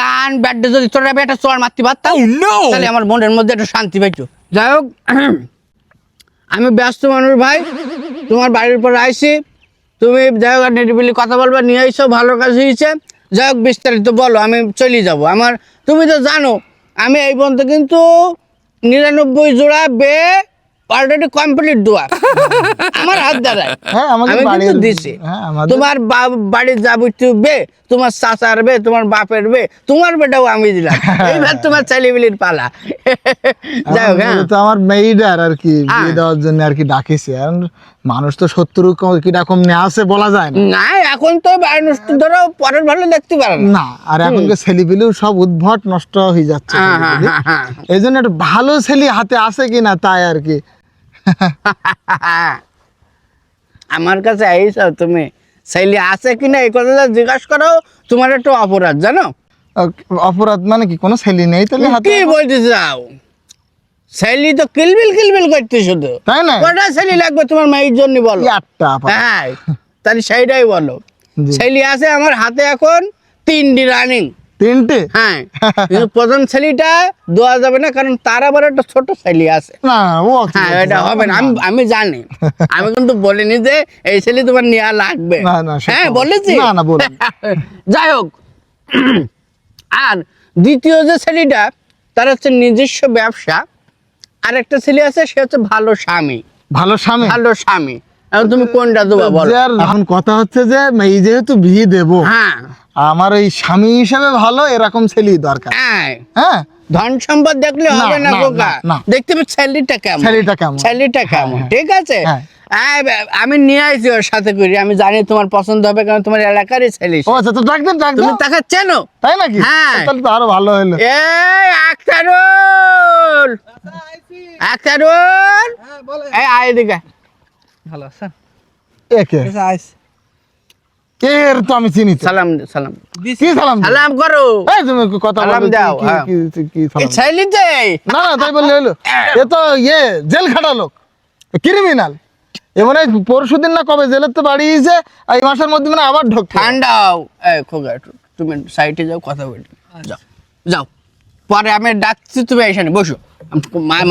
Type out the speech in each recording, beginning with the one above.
কান ব্যাটে যদি তোর একটা চড় মারতে পারতাম তাহলে আমার মনের মধ্যে একটা শান্তি পাইতো। যাই হোক, আমি ব্যস্ত মানুষ ভাই, তোমার বাড়ির উপর আইসি, তুমি যাই হোক নিরিবিলি কথা বলবা, নিয়ে এসো, ভালো কাজ হয়েছে। যাই হোক বিস্তারিত বলো, আমি চলে যাব। আমার তুমি তো জানো আমি এই পর্যন্ত কিন্তু 99 জোড়া বে অলরেডি কমপ্লিট দোয়া আমার হাত দ্বারায়। আমি কিন্তু দিছি। তোমার বাড়ির যাবতীয় বে, তোমার চাচার বে, তোমার বাপের বে, তোমার বেটাও আমি দিলাম। এইবার তোমার ছেলেবিলির পালা। যাই হোক, তো আমার মেয়েটার আর কি বিয়ে দেওয়ার জন্য আর কি ডাকিছে। মানুষ তো 70 কিরকম নেওয়া আছে বলা যায় না। এখন তো মানুষ ধরো পরের ভালো দেখতে পারে না, আর এখনকার ছেলেপিলেও সব উদ্ভট নষ্ট হয়ে যাচ্ছে। এই জন্য একটা ভালো ছেলে হাতে আছে কিনা তাই আর কি। আমার কাছে আইসো তুমি, ছেলে আছে কিনা এই কথাটা জিজ্ঞাসা করো, তোমার একটু অপরাধ জানো। অপরাধ মানে কি, কোনো ছেলে নেই তাহলে হাতে? কি বলতে চাও? ছেলে তো কিলবিল করতে শুধু, তাই না? কটা ছেলে লাগবে তোমার মায়ের জন্য বলো? হ্যাঁ, তাহলে সেইটাই বলো। ছেলে আছে আমার হাতে এখন 3টি রানিং। 3টে? হ্যাঁ, কিন্তু প্রথম ছেলেটা দেওয়া যাবে না, কারণ তার আবার একটা ছোট ছেলে আছে। হ্যাঁ, এটা হবে না, আমি জানি। আমি কিন্তু বলিনি যে এই ছেলে তোমার নেওয়া লাগবে। হ্যাঁ বলেছি। যাই হোক, আর দ্বিতীয় যে ছেলেটা, তার হচ্ছে নিজস্ব ব্যবসা। আর একটা ছেলে আছে, সে হচ্ছে ভালো স্বামী। ভালো স্বামী? ভালো স্বামী। এখন তুমি কোনটা দেবো বলো? এখন কথা হচ্ছে যে এই যেহেতু বিয়ে দেবো, হ্যাঁ, আমার ওই স্বামী হিসেবে ভালো এরকম ছেলেই দরকার। হ্যাঁ, ধন সম্পদ দেখলে হবে না গোকা, দেখতে হবে ছেলেটা কেমন। ছেলেটা কেমন, ঠিক আছে? আমি নিয়ে আসছি ওর সাথে করি, আমি জানি তোমার পছন্দ হবে, কারণ তোমার এলাকারই ছেলে। তুমি তাকে চেনো, তাই নাকি? হ্যাঁ, তাহলে তো আরো ভালো হলো। এই আক্তারুল, আক্তারুল, এই আয় এদিকে। ভালো আছেন? একে এর তো আমি চিনি। সালাম সালাম কি সালাম? সালাম করো। এই তুমি কথা সালাম দাও। কি সালাম? ছেলেতে না না তাই বললে হলো? এ তো জেল খাটা লোক, ক্রিমিনাল। এমনে পরশুদিন না কবে জেলের তো বাড়িয়েছে, এই মাসের মধ্যে মানে আবার ঢোক। ঠান্ডাও। এই খোকা, তুমি সাইডে যাও, কথা বলি। যাও যাও, পরে আমি ডাকছি, তুমি এখানে বসো।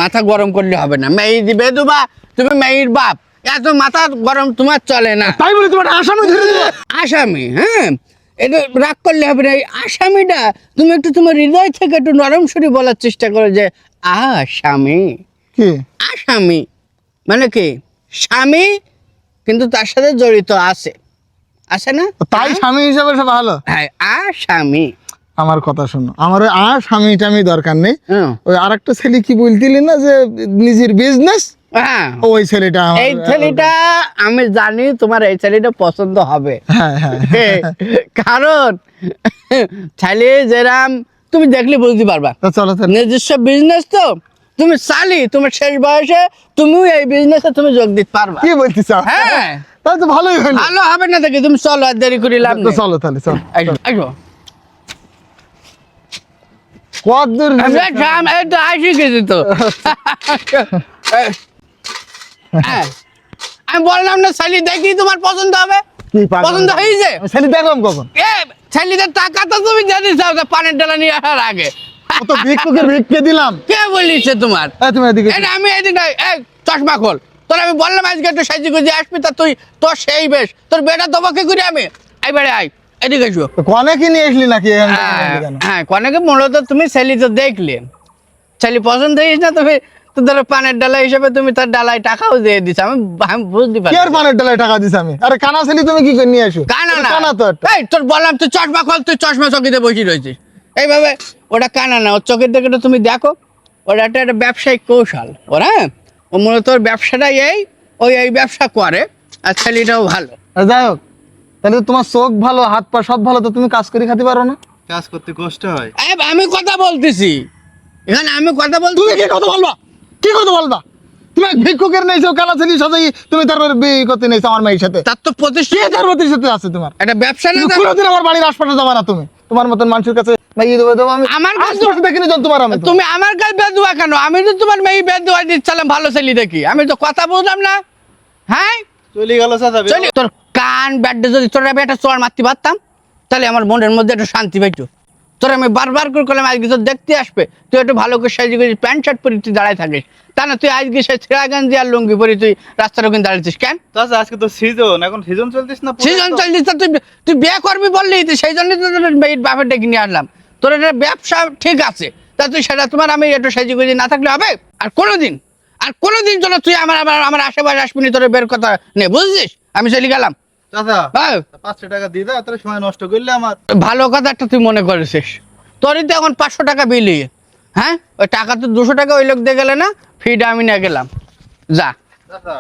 মাথা গরম করলে হবে না। মেয়ে দিবে দুবা, তুমি মেয়ের বাপ, এত মাথা গরম তোমার চলে না। তাই বলে তোমার আসামি ধরে দেবো? আসামি? হ্যাঁ, এটা রাগ করলে হবে না। এই আসামিটা তুমি একটু তোমার হৃদয় থেকে একটু নরম সুরে বলার চেষ্টা করো যে আসামি। কি আসামি মানে কি? স্বামী কিন্তু তার সাথে জড়িত আছে, আছে না? তাই স্বামী হিসাবে সব ভালো। হ্যাঁ, আসামি। আমার কথা শোনো, আমার ওই স্বামী টামি দরকার নেই। ওই আরেকটা ছেলে কি বলতিলি না যে নিজের বিজনেস, হ্যাঁ, ওই ছেলেটা। এই ছেলেটা আমি জানি তোমার এই ছেলেটা পছন্দ হবে। কারণ ছেলে যেরাম তুমি দেখলে বুঝতে পারবা। চলো, নিজস্ব বিজনেস তো তুমি চালি, তোমার শেষ বয়সে তুমিও এই বিজনেসে তুমি যোগ দিতে পারবা। কি বলতে চাও? হ্যাঁ, তাহলে তো ভালোই হলো। ভালো হবে না দেখি, তুমি চলো, আর দেরি করি লাভ নেই। চলো তাহলে, চলো। আসো। কত দূর? আসি গেছি তো। আমি বললাম না ছেলে দেখি তোমার পছন্দ হবে। পছন্দ হয়েছে? ছেলে দেখলাম কখন? ছেলেদের টাকা তো তুমি জানিস, পানের ডালা নিয়ে আসার আগে তো ভিক্ষে দিলাম। কে বলিছে তোমার? তুমি এদিকে। আমি এদিকে। এই চশমা খোল। তোর আমি বললাম আজকে একটু সাহায্য করছি, আসবি তা তুই তোর সেই বেশ, তোর বেটা তোমাকে করি আমি। এই বেড়ে আয়, এদিকে এসো। কনেকে নিয়ে আসলি নাকি? হ্যাঁ, কনেকে মূলত তুমি ছেলে তো দেখলে, ছেলে পছন্দ হয়েছে না, তুমি তো ধরো পানের ডালা হিসেবে তুমি তার ডালায় টাকাও দিয়ে দিছ। আমি বুঝতে পারি। কি পানের ডালায় টাকা দিছ আমি? আরে কানা ছেলে তুমি কি করে নিয়ে আসো? কানা না, কানা তো। এই তোর বললাম তুই চশমা খোল, তুই চশমা চকিতে বসে রয়েছিস এইভাবে। ওটা কানা না, ওর চোখের দিকে তুমি দেখো, ওটা একটা ব্যবসায়িক কৌশল ওর। হ্যাঁ, ও মূলত ওর ব্যবসাটাই এই ব্যবসা করে, আর ছেলেটাও ভালো। যাই হোক, তাহলে তোমার চোখ ভালো, হাত পা সব ভালো, তো তুমি কাজ করে খেতে পারো না? কাজ করতে কষ্ট হয়। আমি কথা বলতেছি এখানে, আমি কথা বলছি। তুমি কি কথা বলবা? কি কথা বলবা? তুমি ভিক্ষুকের নেইছো, কালা ছেলে সাথে তুমি তারপর বিয়ে করতে নেইছো আমার মেয়ের সাথে। তার তো প্রতিষ্ঠা সাথে আছে তোমার একটা ব্যবসা না। কোনোদিন আমার বাড়ির আশপাশে যাবা না তুমি। তোমার মতন মানুষের কাছে আমার কাছে দেখিনি তোমার। আমি তুমি আমার কাছে বেদুয়া কেন? আমি তো তোমার মেয়ে বেদুয়া দিচ্ছিলাম ভালো ছেলে দেখি। আমি তো কথা বুঝলাম না। হ্যাঁ, চলে গেল চাচা। তোর কান ব্যাটে যদি তোর একটা চড় মারতে পারতাম তাহলে আমার মনের মধ্যে একটা শান্তি পাইতো। তোর আমি বারবার করে করলাম আজকে তোর দেখতে আসবে, তুই একটু ভালো করে সাইজ করে প্যান্ট শার্ট পরে তুই দাঁড়ায় থাকিস, তা না তুই আজকে সে ছেঁড়া গেঞ্জি আর লুঙ্গি পরে তুই রাস্তার ওখানে দাঁড়াইছিস কেন? চাচা আজকে তো সিজন, এখন সিজন চলতিস না পুরো সিজন একদম। চলছিস তো, তুই তুই বিয়ে করবি বললি তুই, সেই জন্যই তো তোর বাপের ডেকে নিয়ে আসলাম। তোর এটা ব্যবসা ঠিক আছে, তা তুই সেটা তোমার আমি একটু সাইজ করে না থাকলে হবে? আর কোনোদিন যেন তুই আমার আশেপাশে আসবি না, তোর বের কথা নেই, বুঝছিস? আমি চলে গেলাম। চাচা হ্যাঁ, 500 টাকা দিয়ে দাও, এত সময় নষ্ট করলে আমার। ভালো কথা একটা তুই মনে করেছিস, তোরই তো এখন 500 টাকা বিলি। হ্যাঁ, ওই টাকা তো 200 টাকা ওই লোক দিয়ে গেলে না, ফিটা আমি নিয়ে গেলাম, যা। চাচা